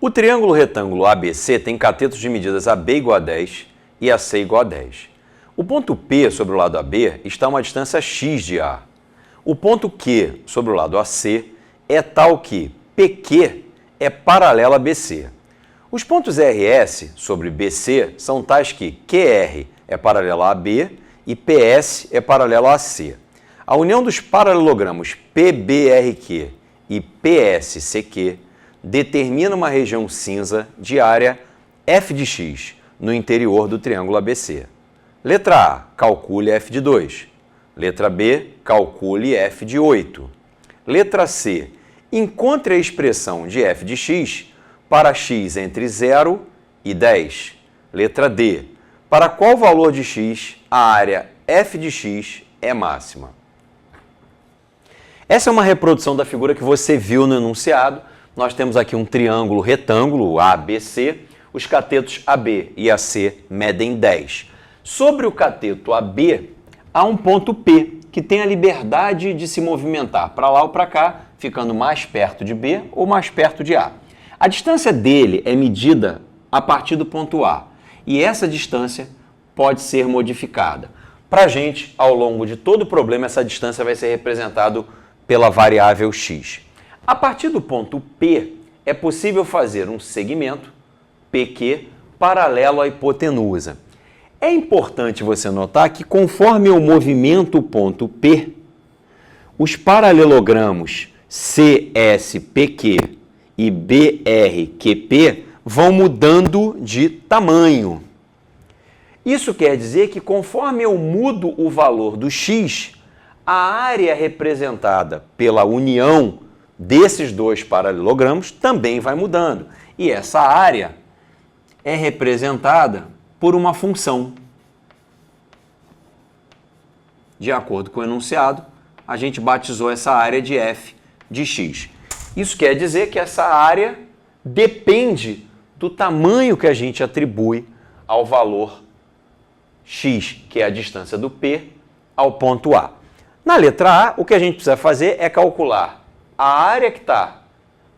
O triângulo retângulo ABC tem catetos de medidas AB igual a 10 e AC igual a 10. O ponto P sobre o lado AB está a uma distância x de A. O ponto Q sobre o lado AC é tal que PQ é paralelo a BC. Os pontos RS sobre BC são tais que QR é paralelo a AB e PS é paralelo a AC. A união dos paralelogramos PBRQ e PSCQ determina uma região cinza de área f de x no interior do triângulo ABC. Letra A, calcule f de 2. Letra B, calcule f de 8. Letra C, encontre a expressão de f de x para x entre 0 e 10. Letra D, para qual valor de x a área f de x é máxima? Essa é uma reprodução da figura que você viu no enunciado. Nós temos aqui um triângulo retângulo, ABC. Os catetos AB e AC medem 10. Sobre o cateto AB, há um ponto P, que tem a liberdade de se movimentar para lá ou para cá, ficando mais perto de B ou mais perto de A. A distância dele é medida a partir do ponto A, e essa distância pode ser modificada. Para a gente, ao longo de todo o problema, essa distância vai ser representada pela variável x. A partir do ponto P, é possível fazer um segmento, PQ, paralelo à hipotenusa. É importante você notar que, conforme eu movimento o ponto P, os paralelogramos CSPQ e BRQP vão mudando de tamanho. Isso quer dizer que, conforme eu mudo o valor do x, a área representada pela união desses dois paralelogramos também vai mudando. E essa área é representada por uma função. De acordo com o enunciado, a gente batizou essa área de f de x. Isso quer dizer que essa área depende do tamanho que a gente atribui ao valor x, que é a distância do P ao ponto A. Na letra A, o que a gente precisa fazer é calcular a área que está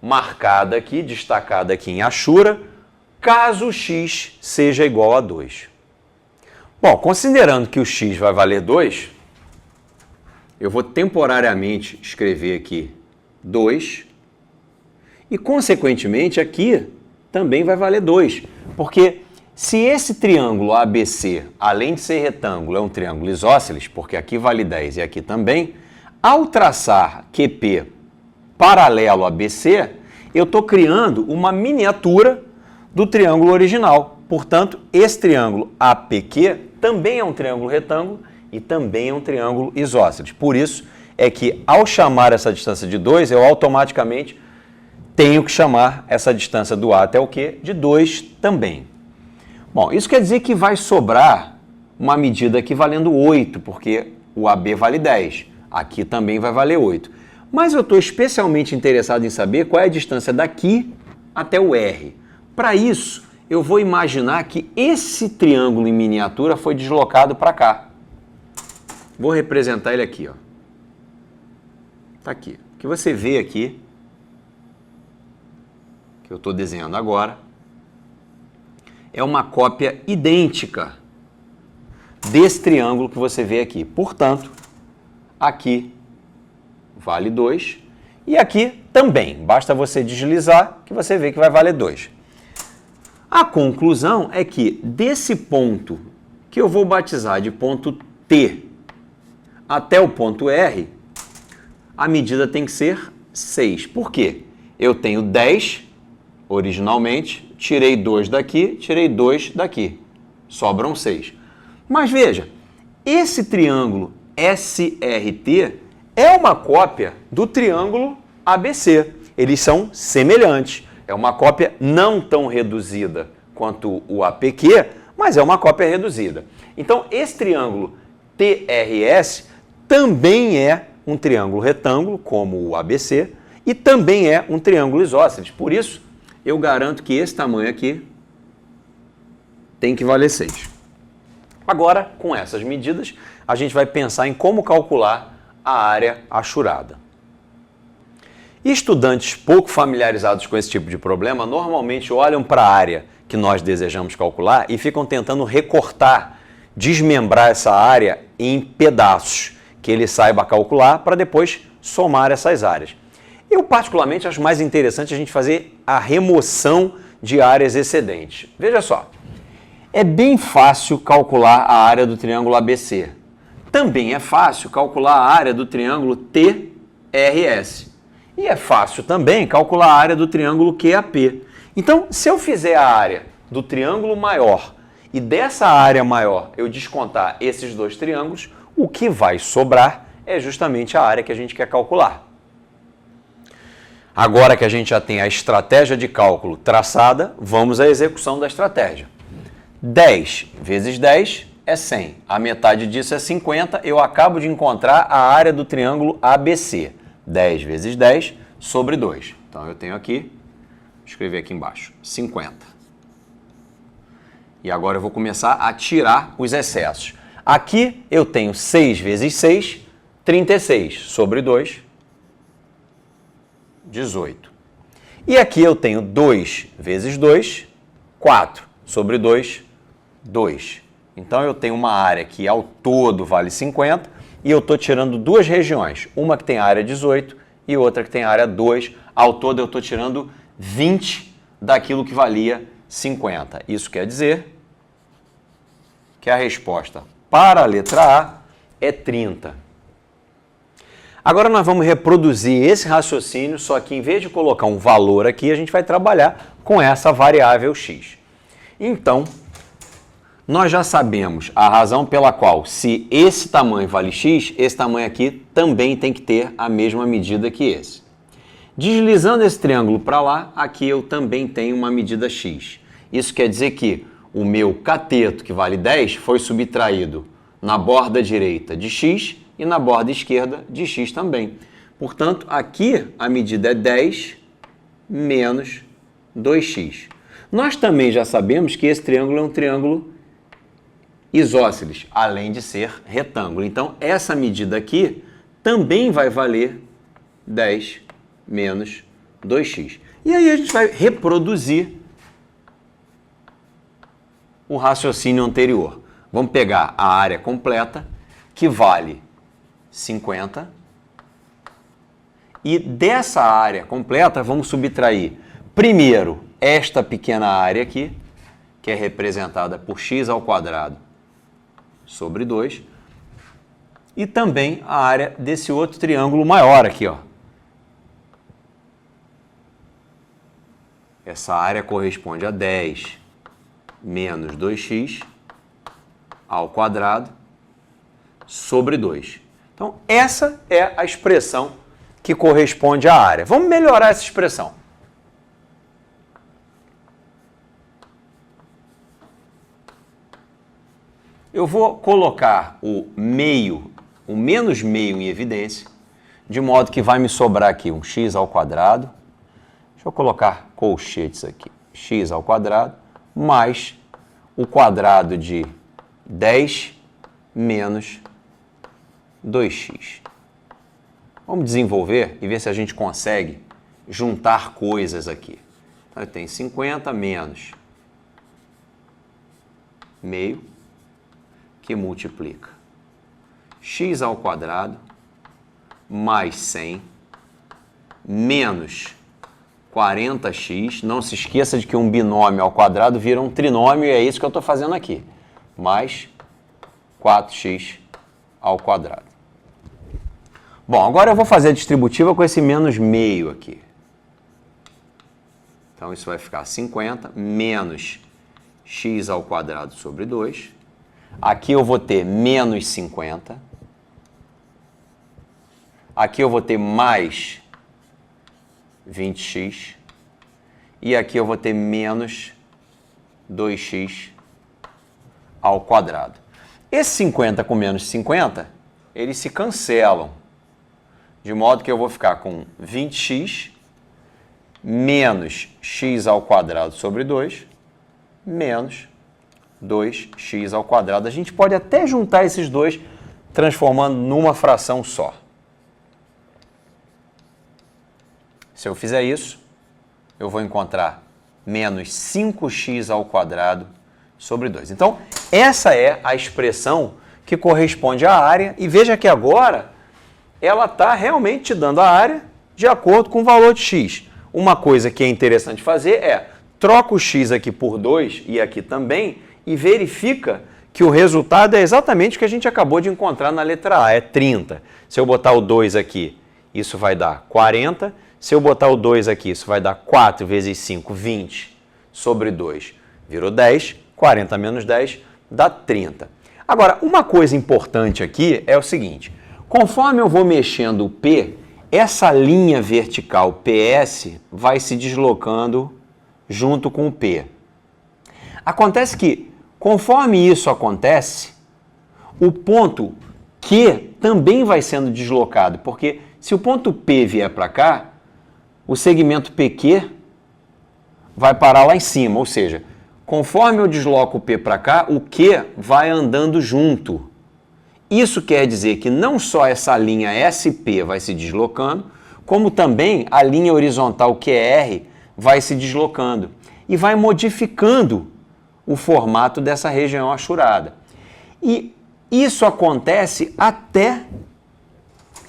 marcada aqui, destacada aqui em achura, caso x seja igual a 2. Bom, considerando que o x vai valer 2, eu vou temporariamente escrever aqui 2 e, consequentemente, aqui também vai valer 2, porque se esse triângulo ABC, além de ser retângulo, é um triângulo isósceles, porque aqui vale 10 e aqui também, ao traçar QP paralelo a BC, eu estou criando uma miniatura do triângulo original. Portanto, esse triângulo APQ também é um triângulo retângulo e também é um triângulo isósceles. Por isso é que, ao chamar essa distância de 2, eu automaticamente tenho que chamar essa distância do A até o Q de 2 também. Bom, isso quer dizer que vai sobrar uma medida aqui valendo 8, porque o AB vale 10. Aqui também vai valer 8. Mas eu estou especialmente interessado em saber qual é a distância daqui até o R. Para isso, eu vou imaginar que esse triângulo em miniatura foi deslocado para cá. Vou representar ele aqui, ó. Tá aqui. O que você vê aqui, que eu estou desenhando agora, é uma cópia idêntica desse triângulo que você vê aqui. Portanto, aqui vale 2 e aqui também. Basta você deslizar que você vê que vai valer 2. A conclusão é que desse ponto, que eu vou batizar de ponto T até o ponto R, a medida tem que ser 6. Por quê? Eu tenho 10 originalmente, tirei 2 daqui, tirei 2 daqui. Sobram 6. Mas veja, esse triângulo SRT é uma cópia do triângulo ABC. Eles são semelhantes. É uma cópia não tão reduzida quanto o APQ, mas é uma cópia reduzida. Então, esse triângulo TRS também é um triângulo retângulo, como o ABC, e também é um triângulo isósceles. Por isso, eu garanto que esse tamanho aqui tem que valer 6. Agora, com essas medidas, a gente vai pensar em como calcular a área achurada. E estudantes pouco familiarizados com esse tipo de problema normalmente olham para a área que nós desejamos calcular e ficam tentando recortar, desmembrar essa área em pedaços que ele saiba calcular para depois somar essas áreas. Eu particularmente acho mais interessante a gente fazer a remoção de áreas excedentes. Veja só, é bem fácil calcular a área do triângulo ABC. Também é fácil calcular a área do triângulo TRS. E é fácil também calcular a área do triângulo QAP. Então, se eu fizer a área do triângulo maior e dessa área maior eu descontar esses dois triângulos, o que vai sobrar é justamente a área que a gente quer calcular. Agora que a gente já tem a estratégia de cálculo traçada, vamos à execução da estratégia. 10 vezes 10 é 100. A metade disso é 50. Eu acabo de encontrar a área do triângulo ABC. 10 vezes 10 sobre 2. Então, eu tenho aqui, vou escrever aqui embaixo, 50. E agora eu vou começar a tirar os excessos. Aqui eu tenho 6 vezes 6, 36, sobre 2, 18. E aqui eu tenho 2 vezes 2, 4, sobre 2, 2. Então, eu tenho uma área que ao todo vale 50 e eu estou tirando duas regiões, uma que tem área 18 e outra que tem área 2. Ao todo, eu estou tirando 20 daquilo que valia 50. Isso quer dizer que a resposta para a letra A é 30. Agora nós vamos reproduzir esse raciocínio, só que em vez de colocar um valor aqui, a gente vai trabalhar com essa variável x. Então, nós já sabemos a razão pela qual, se esse tamanho vale x, esse tamanho aqui também tem que ter a mesma medida que esse. Deslizando esse triângulo para lá, aqui eu também tenho uma medida x. Isso quer dizer que o meu cateto, que vale 10, foi subtraído na borda direita de x e na borda esquerda de x também. Portanto, aqui a medida é 10 menos 2x. Nós também já sabemos que esse triângulo é um triângulo isósceles, além de ser retângulo. Então, essa medida aqui também vai valer 10 menos 2x. E aí a gente vai reproduzir o raciocínio anterior. Vamos pegar a área completa, que vale 50, e dessa área completa vamos subtrair primeiro esta pequena área aqui, que é representada por x ao quadrado sobre 2, e também a área desse outro triângulo maior aqui, ó. Essa área corresponde a 10 menos 2x ao quadrado sobre 2. Então, essa é a expressão que corresponde à área. Vamos melhorar essa expressão. Eu vou colocar o meio, o menos meio em evidência, de modo que vai me sobrar aqui um x ao quadrado. Deixa eu colocar colchetes aqui. X ao quadrado mais o quadrado de 10 menos 2x. Vamos desenvolver e ver se a gente consegue juntar coisas aqui. Então, eu tenho 50 menos meio, que multiplica x ao quadrado mais 100 menos 40x. Não se esqueça de que um binômio ao quadrado vira um trinômio e é isso que eu estou fazendo aqui. Mais 4x ao quadrado. Bom, agora eu vou fazer a distributiva com esse menos meio aqui. Então, isso vai ficar 50 menos x ao quadrado sobre 2. Aqui eu vou ter menos 50. Aqui eu vou ter mais 20x. E aqui eu vou ter menos 2x ao quadrado. Esse 50 com menos 50, eles se cancelam. De modo que eu vou ficar com 20x menos x ao quadrado sobre 2 menos 2x ao quadrado. A gente pode até juntar esses dois, transformando numa fração só. Se eu fizer isso, eu vou encontrar menos 5x² sobre 2. Então, essa é a expressão que corresponde à área. E veja que agora ela está realmente te dando a área de acordo com o valor de x. Uma coisa que é interessante fazer é troca o x aqui por 2 e aqui também e verifica que o resultado é exatamente o que a gente acabou de encontrar na letra A, é 30. Se eu botar o 2 aqui, isso vai dar 40. Se eu botar o 2 aqui, isso vai dar 4 vezes 5, 20 sobre 2. Virou 10, 40 menos 10 dá 30. Agora, uma coisa importante aqui é o seguinte, conforme eu vou mexendo o P, essa linha vertical PS vai se deslocando junto com o P. Acontece que, conforme isso acontece, o ponto Q também vai sendo deslocado, porque se o ponto P vier para cá, o segmento PQ vai parar lá em cima, ou seja, conforme eu desloco o P para cá, o Q vai andando junto. Isso quer dizer que não só essa linha SP vai se deslocando, como também a linha horizontal QR vai se deslocando e vai modificando o formato dessa região achurada. E isso acontece até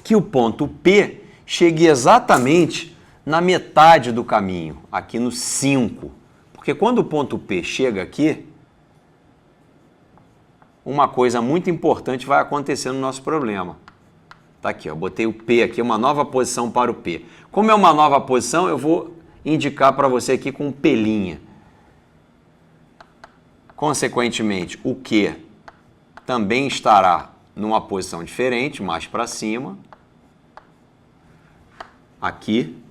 que o ponto P chegue exatamente na metade do caminho, aqui no 5. Porque quando o ponto P chega aqui, uma coisa muito importante vai acontecer no nosso problema. Tá aqui, ó, botei o P aqui, uma nova posição para o P. Como é uma nova posição, eu vou indicar para você aqui com pelinha. Consequentemente, o Q também estará numa posição diferente, mais para cima. Aqui.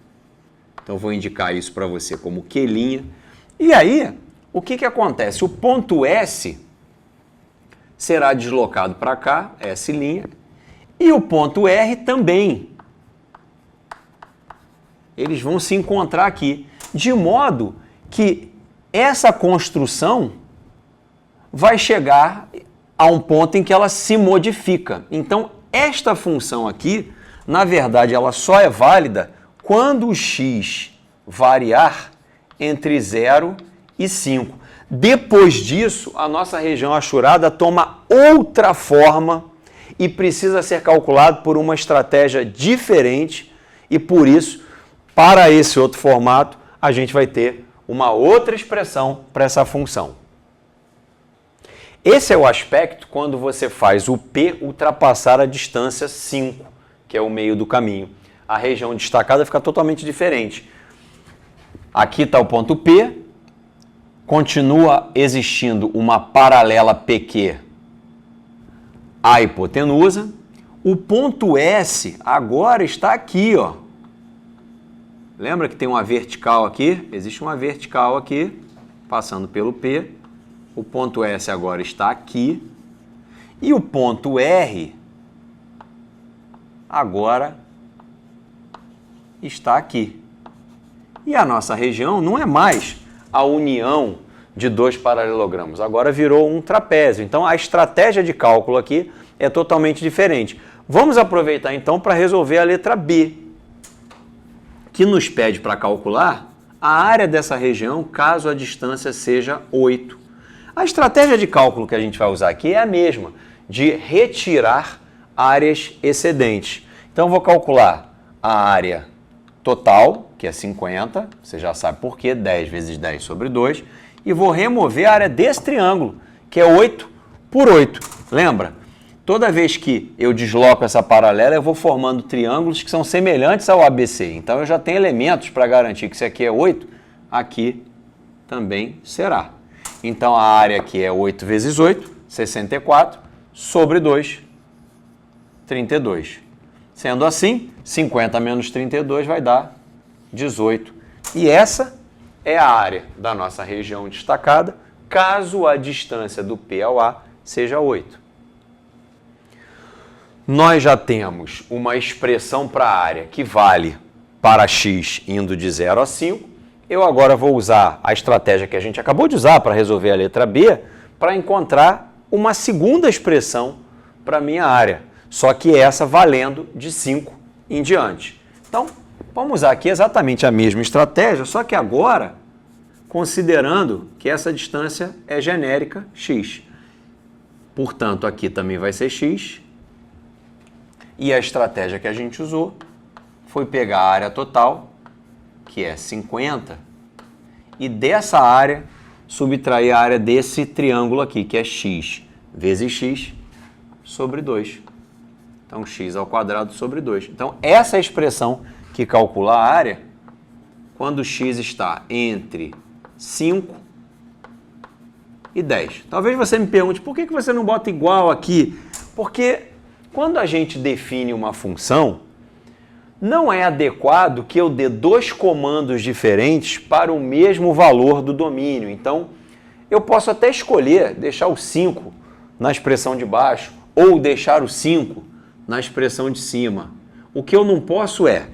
Então, vou indicar isso para você como Q'linha. E aí, o que acontece? O ponto S será deslocado para cá, S', e o ponto R também. Eles vão se encontrar aqui, de modo que essa construção vai chegar a um ponto em que ela se modifica. Então, esta função aqui, na verdade, ela só é válida quando o x variar entre 0 e 5. Depois disso, a nossa região achurada toma outra forma e precisa ser calculado por uma estratégia diferente e, por isso, para esse outro formato, a gente vai ter uma outra expressão para essa função. Esse é o aspecto quando você faz o P ultrapassar a distância 5, que é o meio do caminho. A região destacada fica totalmente diferente. Aqui está o ponto P, continua existindo uma paralela PQ à hipotenusa. O ponto S agora está aqui, ó. Lembra que tem uma vertical aqui? Existe uma vertical aqui, passando pelo P. O ponto S agora está aqui. E o ponto R agora está aqui. E a nossa região não é mais a união de dois paralelogramos, agora virou um trapézio. Então, a estratégia de cálculo aqui é totalmente diferente. Vamos aproveitar, então, para resolver a letra B, que nos pede para calcular a área dessa região caso a distância seja 8. A estratégia de cálculo que a gente vai usar aqui é a mesma, de retirar áreas excedentes. Então, eu vou calcular a área total, que é 50, você já sabe por quê, 10 vezes 10 sobre 2, e vou remover a área desse triângulo, que é 8 por 8. Lembra? Toda vez que eu desloco essa paralela, eu vou formando triângulos que são semelhantes ao ABC. Então, eu já tenho elementos para garantir que se aqui é 8, aqui também será. Então, a área aqui é 8 vezes 8, 64, sobre 2, 32. Sendo assim, 50 menos 32 vai dar 18. E essa é a área da nossa região destacada, caso a distância do P ao A seja 8. Nós já temos uma expressão para a área que vale para x indo de 0 a 5. Eu agora vou usar a estratégia que a gente acabou de usar para resolver a letra B para encontrar uma segunda expressão para a minha área, só que essa valendo de 5 em diante. Então, Vamos usar aqui exatamente a mesma estratégia, só que agora considerando que essa distância é genérica, x. Portanto, aqui também vai ser x. E a estratégia que a gente usou foi pegar a área total, que é 50, e dessa área subtrair a área desse triângulo aqui, que é x vezes x sobre 2. Então, x ao quadrado sobre 2. Então, essa é a expressão que calcula a área quando x está entre 5 e 10. Talvez você me pergunte, por que você não bota igual aqui? Porque quando a gente define uma função, não é adequado que eu dê dois comandos diferentes para o mesmo valor do domínio. Então, eu posso até escolher deixar o 5 na expressão de baixo ou deixar o 5 na expressão de cima. O que eu não posso é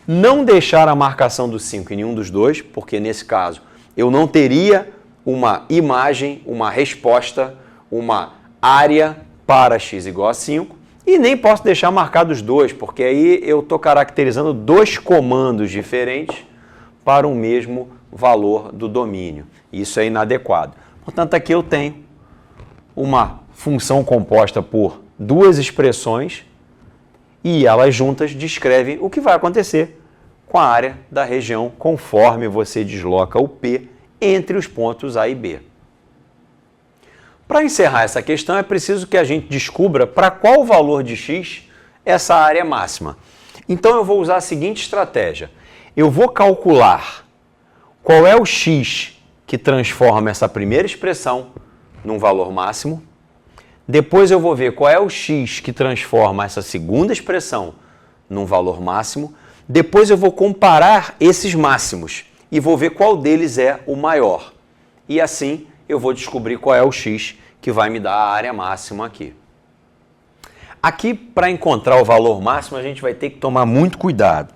não deixar a marcação do 5 em nenhum dos dois, porque nesse caso eu não teria uma imagem, uma resposta, uma área para x igual a 5, e nem posso deixar marcado os dois, porque aí eu estou caracterizando dois comandos diferentes para o mesmo valor do domínio. Isso é inadequado. Portanto, aqui eu tenho uma função composta por duas expressões e elas juntas descrevem o que vai acontecer com a área da região conforme você desloca o P entre os pontos A e B. Para encerrar essa questão, é preciso que a gente descubra para qual valor de x essa área é máxima. Então, eu vou usar a seguinte estratégia. Eu vou calcular qual é o x que transforma essa primeira expressão num valor máximo. Depois, eu vou ver qual é o x que transforma essa segunda expressão num valor máximo. Depois eu vou comparar esses máximos e vou ver qual deles é o maior. E assim eu vou descobrir qual é o x que vai me dar a área máxima aqui. Aqui, para encontrar o valor máximo, a gente vai ter que tomar muito cuidado.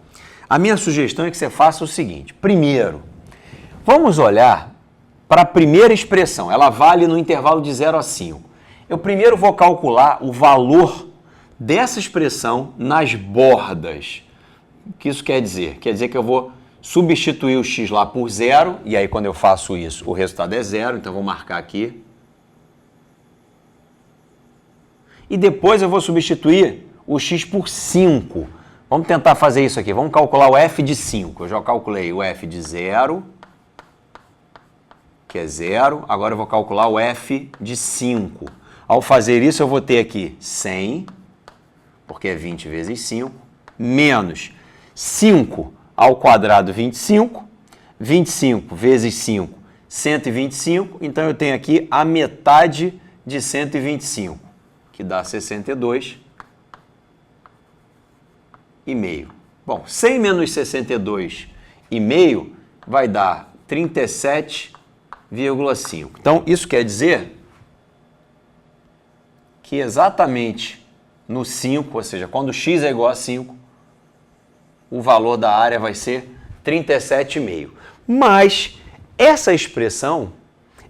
A minha sugestão é que você faça o seguinte. Primeiro, vamos olhar para a primeira expressão. Ela vale no intervalo de 0 a 5. Eu primeiro vou calcular o valor dessa expressão nas bordas. O que isso quer dizer? Quer dizer que eu vou substituir o x lá por 0, e aí quando eu faço isso, o resultado é 0, então eu vou marcar aqui. E depois eu vou substituir o x por 5. Vamos tentar fazer isso aqui. Vamos calcular o f de 5. Eu já calculei o f de 0, que é 0. Agora eu vou calcular o f de 5. Ao fazer isso, eu vou ter aqui 100, porque é 20 vezes 5, menos 5 ao quadrado, 25. 25 vezes 5, 125. Então, eu tenho aqui a metade de 125, que dá 62,5. Bom, 100 menos 62,5 vai dar 37,5. Então, isso quer dizer que exatamente no 5, ou seja, quando x é igual a 5, o valor da área vai ser 37,5. Mas essa expressão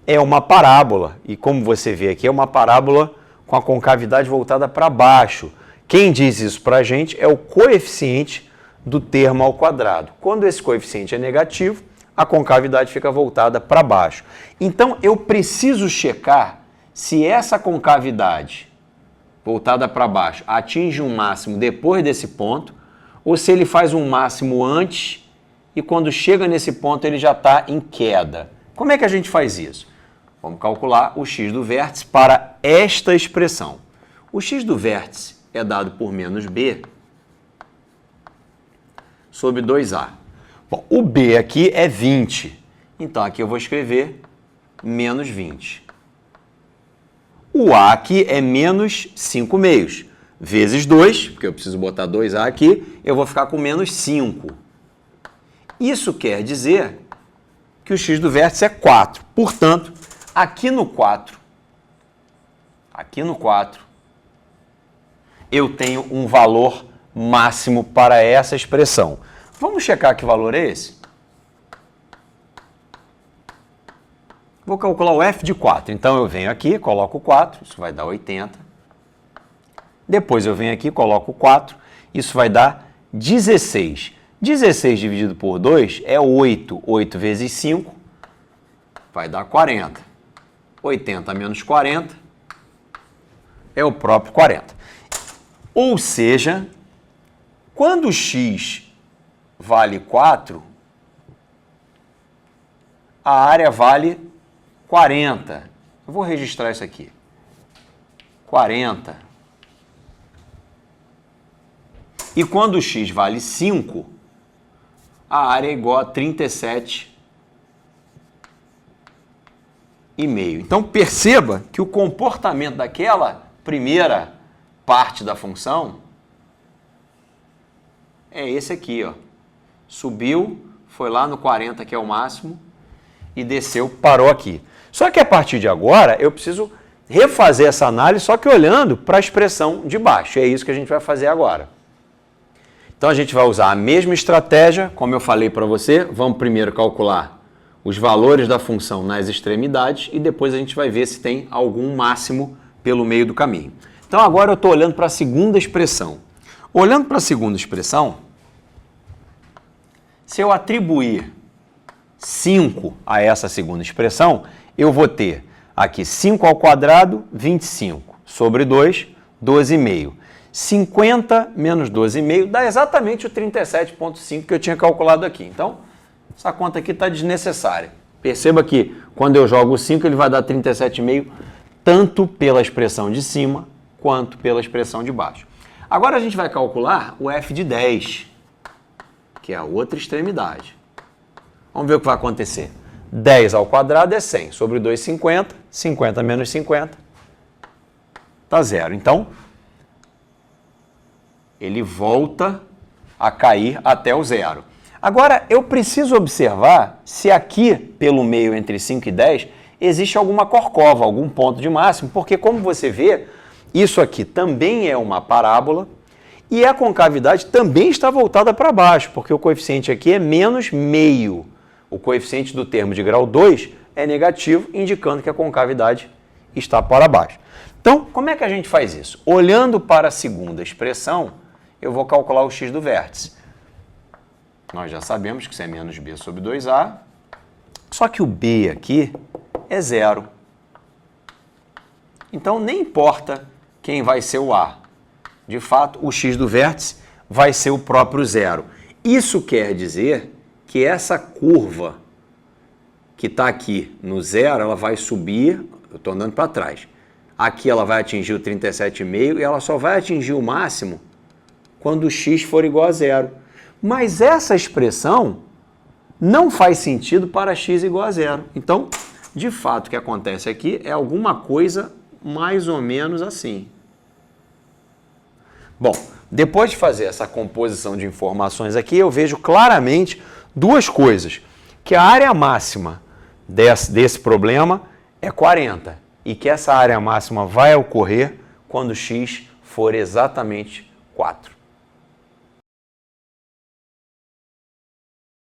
é uma parábola, e como você vê aqui, é uma parábola com a concavidade voltada para baixo. Quem diz isso para a gente é o coeficiente do termo ao quadrado. Quando esse coeficiente é negativo, a concavidade fica voltada para baixo. Então, eu preciso checar se essa concavidade voltada para baixo atinge um máximo depois desse ponto, ou se ele faz um máximo antes e quando chega nesse ponto ele já está em queda. Como é que a gente faz isso? Vamos calcular o x do vértice para esta expressão. O x do vértice é dado por menos b sobre 2a. Bom, o b aqui é 20, então aqui eu vou escrever menos 20. O a aqui é menos 5 meios. Vezes 2, porque eu preciso botar 2a aqui, eu vou ficar com menos 5. Isso quer dizer que o x do vértice é 4. Portanto, aqui no 4, eu tenho um valor máximo para essa expressão. Vamos checar que valor é esse? Vou calcular o f de 4. Então, eu venho aqui, coloco 4, isso vai dar 80. Depois eu venho aqui, coloco 4, isso vai dar 16. 16 dividido por 2 é 8. 8 vezes 5 vai dar 40. 80 menos 40 é o próprio 40. Ou seja, quando x vale 4, a área vale 40. Eu vou registrar isso aqui. 40. E quando x vale 5, a área é igual a 37,5. Então, perceba que o comportamento daquela primeira parte da função é esse aqui, ó. Subiu, foi lá no 40, que é o máximo, e desceu, parou aqui. Só que a partir de agora, eu preciso refazer essa análise, só que olhando para a expressão de baixo. É isso que a gente vai fazer agora. Então, a gente vai usar a mesma estratégia, como eu falei para você. Vamos primeiro calcular os valores da função nas extremidades e depois a gente vai ver se tem algum máximo pelo meio do caminho. Então, agora eu estou olhando para a segunda expressão. Olhando para a segunda expressão, se eu atribuir 5 a essa segunda expressão, eu vou ter aqui 5 ao quadrado, 25, sobre 2, 12,5. 50 menos 12,5 dá exatamente o 37,5 que eu tinha calculado aqui. Então, essa conta aqui está desnecessária. Perceba que quando eu jogo o 5, ele vai dar 37,5, tanto pela expressão de cima quanto pela expressão de baixo. Agora a gente vai calcular o f de 10, que é a outra extremidade. Vamos ver o que vai acontecer. 10 ao quadrado é 100, sobre 2, 50. 50 menos 50 dá 0. Então, ele volta a cair até o 0. Agora, eu preciso observar se aqui, pelo meio entre 5 e 10, existe alguma corcova, algum ponto de máximo, porque, como você vê, isso aqui também é uma parábola e a concavidade também está voltada para baixo, porque o coeficiente aqui é menos meio. O coeficiente do termo de grau 2 é negativo, indicando que a concavidade está para baixo. Então, como é que a gente faz isso? Olhando para a segunda expressão, eu vou calcular o x do vértice. Nós já sabemos que isso é menos b sobre 2a, só que o b aqui é 0. Então, nem importa quem vai ser o a. De fato, o x do vértice vai ser o próprio 0. Isso quer dizer que essa curva que está aqui no 0, ela vai subir, eu estou andando para trás. Aqui ela vai atingir o 37,5 e ela só vai atingir o máximo quando o x for igual a 0. Mas essa expressão não faz sentido para x igual a 0. Então, de fato, o que acontece aqui é alguma coisa mais ou menos assim. Bom, depois de fazer essa composição de informações aqui, eu vejo claramente duas coisas. Que a área máxima desse problema é 40 e que essa área máxima vai ocorrer quando x for exatamente 4.